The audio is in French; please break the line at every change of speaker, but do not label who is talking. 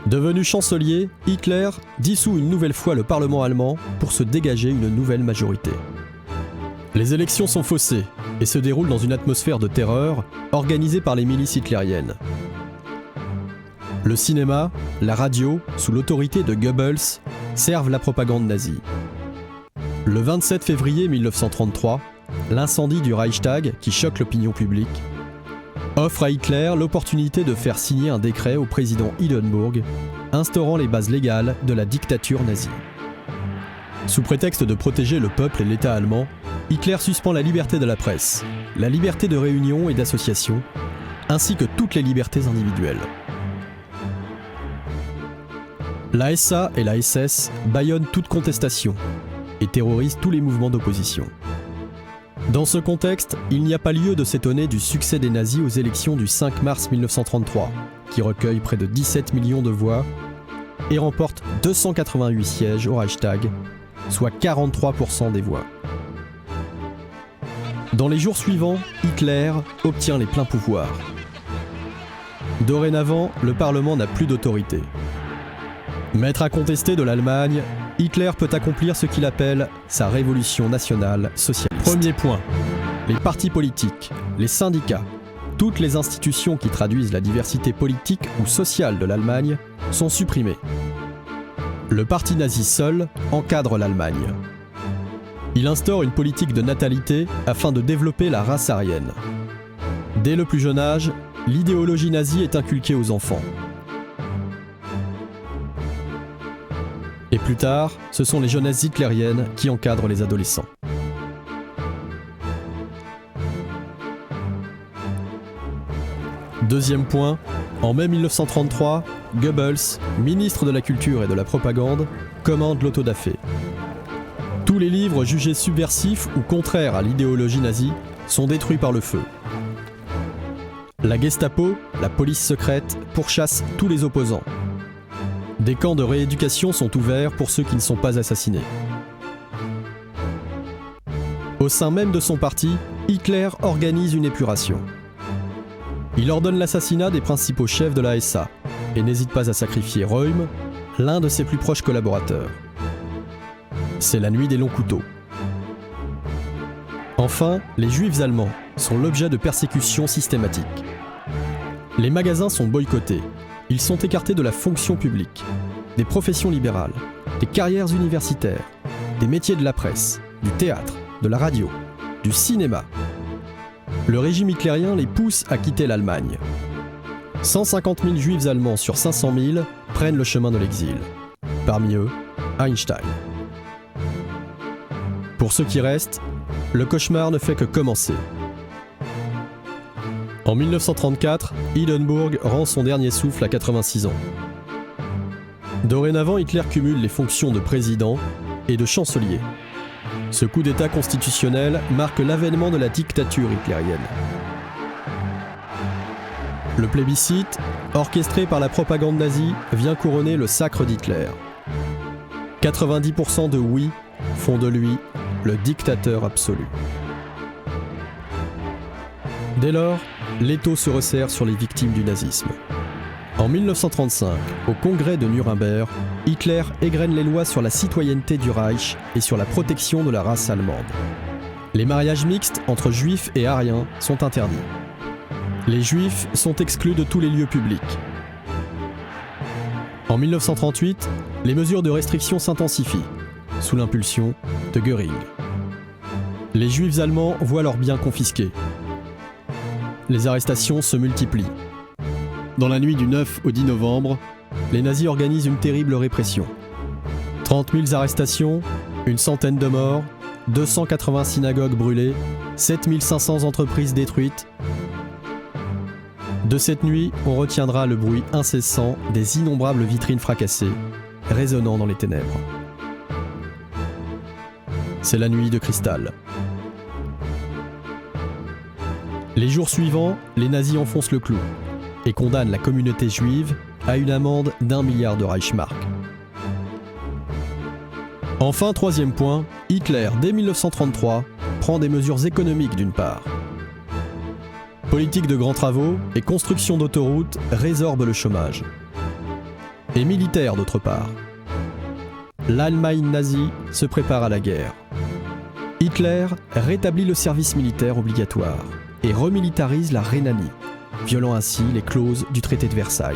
Devenu chancelier, Hitler dissout une nouvelle fois le Parlement allemand pour se dégager une nouvelle majorité. Les élections sont faussées et se déroulent dans une atmosphère de terreur organisée par les milices hitlériennes. Le cinéma, la radio, sous l'autorité de Goebbels, servent la propagande nazie. Le 27 février 1933, l'incendie du Reichstag, qui choque l'opinion publique, offre à Hitler l'opportunité de faire signer un décret au président Hindenburg, instaurant les bases légales de la dictature nazie. Sous prétexte de protéger le peuple et l'État allemand, Hitler suspend la liberté de la presse, la liberté de réunion et d'association, ainsi que toutes les libertés individuelles. La SA et la SS bâillonnent toute contestation et terrorisent tous les mouvements d'opposition. Dans ce contexte, il n'y a pas lieu de s'étonner du succès des nazis aux élections du 5 mars 1933, qui recueillent près de 17 millions de voix et remportent 288 sièges au Reichstag, soit 43% des voix. Dans les jours suivants, Hitler obtient les pleins pouvoirs. Dorénavant, le Parlement n'a plus d'autorité. Maître incontesté de l'Allemagne, Hitler peut accomplir ce qu'il appelle sa révolution nationale socialiste. Premier point, les partis politiques, les syndicats, toutes les institutions qui traduisent la diversité politique ou sociale de l'Allemagne sont supprimées. Le parti nazi seul encadre l'Allemagne. Il instaure une politique de natalité afin de développer la race aryenne. Dès le plus jeune âge, l'idéologie nazie est inculquée aux enfants. Et plus tard, ce sont les jeunesses hitlériennes qui encadrent les adolescents. Deuxième point, en mai 1933, Goebbels, ministre de la Culture et de la Propagande, commande l'autodafé. Tous les livres jugés subversifs ou contraires à l'idéologie nazie sont détruits par le feu. La Gestapo, la police secrète, pourchasse tous les opposants. Des camps de rééducation sont ouverts pour ceux qui ne sont pas assassinés. Au sein même de son parti, Hitler organise une épuration. Il ordonne l'assassinat des principaux chefs de la SA et n'hésite pas à sacrifier Röhm, l'un de ses plus proches collaborateurs. C'est la nuit des longs couteaux. Enfin, les juifs allemands sont l'objet de persécutions systématiques. Les magasins sont boycottés. Ils sont écartés de la fonction publique, des professions libérales, des carrières universitaires, des métiers de la presse, du théâtre, de la radio, du cinéma. Le régime hitlérien les pousse à quitter l'Allemagne. 150 000 juifs allemands sur 500 000 prennent le chemin de l'exil. Parmi eux, Einstein. Pour ceux qui restent, le cauchemar ne fait que commencer. En 1934, Hindenburg rend son dernier souffle à 86 ans. Dorénavant, Hitler cumule les fonctions de président et de chancelier. Ce coup d'État constitutionnel marque l'avènement de la dictature hitlérienne. Le plébiscite, orchestré par la propagande nazie, vient couronner le sacre d'Hitler. 90% de oui font de lui le dictateur absolu. Dès lors, l'étau se resserre sur les victimes du nazisme. En 1935, au congrès de Nuremberg, Hitler égrène les lois sur la citoyenneté du Reich et sur la protection de la race allemande. Les mariages mixtes entre juifs et aryens sont interdits. Les juifs sont exclus de tous les lieux publics. En 1938, les mesures de restriction s'intensifient, sous l'impulsion de Göring. Les juifs allemands voient leurs biens confisqués. Les arrestations se multiplient. Dans la nuit du 9 au 10 novembre, les nazis organisent une terrible répression. 30 000 arrestations, une centaine de morts, 280 synagogues brûlées, 7 500 entreprises détruites. De cette nuit, on retiendra le bruit incessant des innombrables vitrines fracassées, résonnant dans les ténèbres. C'est la nuit de cristal. Les jours suivants, les nazis enfoncent le clou et condamnent la communauté juive à une amende d'1 milliard de Reichsmark. Enfin, troisième point, Hitler, dès 1933, prend des mesures économiques d'une part. Politique de grands travaux et construction d'autoroutes résorbent le chômage. et militaire d'autre part. L'Allemagne nazie se prépare à la guerre. Hitler rétablit le service militaire obligatoire et remilitarise la Rhénanie, violant ainsi les clauses du traité de Versailles.